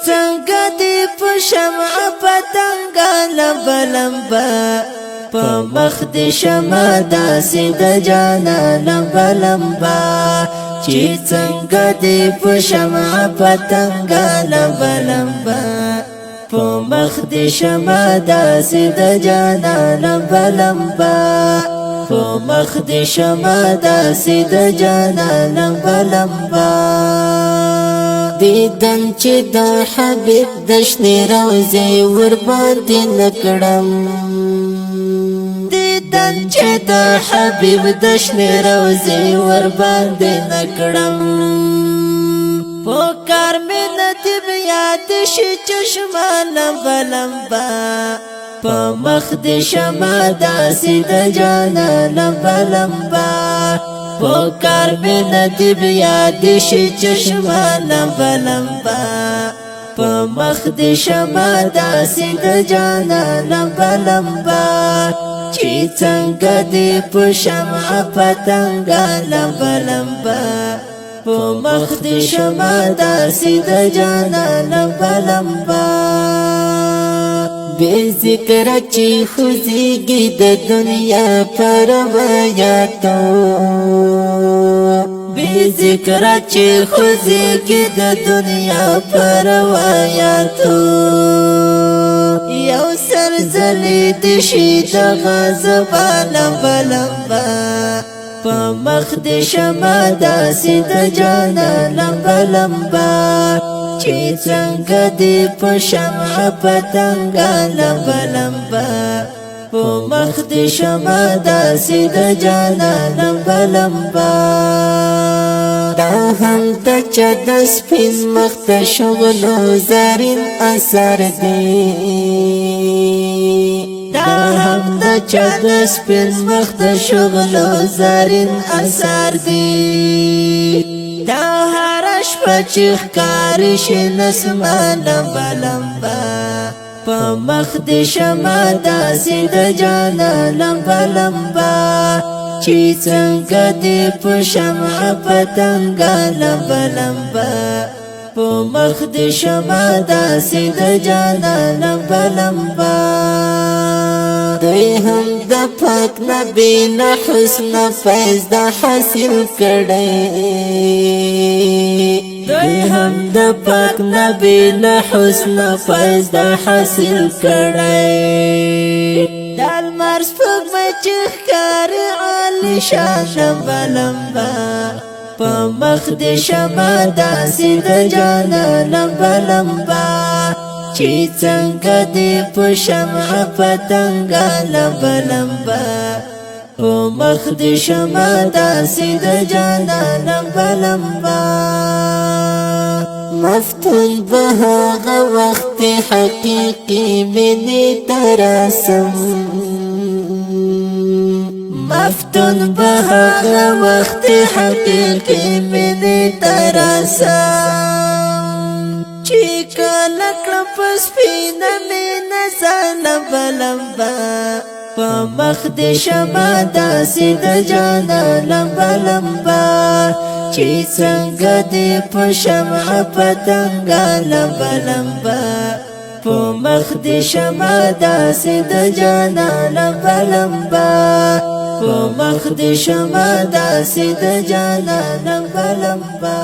څنګه دې په شمع پتنګا لمبا لمبا په مخ دې شمع داسې د جانا لمبا لمبا چې څنګه دې په شمع پتنګا لمبا لمبا په مخ دې شمع داسې د جانا لمبا لمبا په مخ دې شمع داسې د جانا لمبا لمبا دیدن چې د حبیب د شنې روضې ور باندې نکړم دیدن چې د حبیب د شنې روضې ور باندې نکړم په کار مې ندی یاد شي چشمه لمبا لمبا په مخ دې شمع داسې د جانا لمبا لمبا پکار میں ندب یاد شي چشمه لمبا لمبا په مخ دې شمع داسې د جانا لمبا لمبا چې څنګه دې په شمع پتنګا لمبا لمبا په مخ دې شمع داسې د جانا لمبا لمبا بے ذکر چی خوزیگی د دنیا پر روایاتو بے ذکر چی خوزیگی د دنیا پر روایاتو یو سر زلی دشی د غازبا لمبا لمبا په مخ دې شمع داسې د جانا لمبا لمبا چې څنګه دې په شمع پتنګا لمبا لمبا په مخ دې شمع داسې د جانا لمبا لمبا دا هم د چا د سپین مخ د شغلو زرین اثر دی دا هم د چا د سپین مخ د شغلو زرین اثر دی دا هر شپه چې ښکاري شي نسمه لمبا لمبا په مخ دې شمع داسې د جانا لمبا لمبا چې څنګه دې په شمع پتنګا لمبا لمبا په مخ دې شمع داسې د جانا لمبا لمبا دوی هم د پاک نبی نه حسن فیض د حاصل کړی دوی هم د پاک نبی نه حسن فیض د حاصل کړی د لمر سپوږمۍ چې ښکاري عالی شان لمبا لمبا په مخ دې شمع داسې د جانا لمبا لمبا چې څنګه دې په شمع پتنګا لمبا لمبا په مخ دې شمع داسې د جانا لمبا لمبا مفتون به هغه وخت حقیقي مینې ته راسم مفتون به هغه وخت حقیقي مینې ته راسم چې کله کړم په سپینه مینه ځان لمبا لمبا په مخ دې شمع داسې د جانا لمبا لمبا چې څنګه دې په شمع پتنګا لمبا لمبا په مخ دې شمع داسې د جانا لمبا لمبا په مخ دې شمع داسې د جانا لمبا لمبا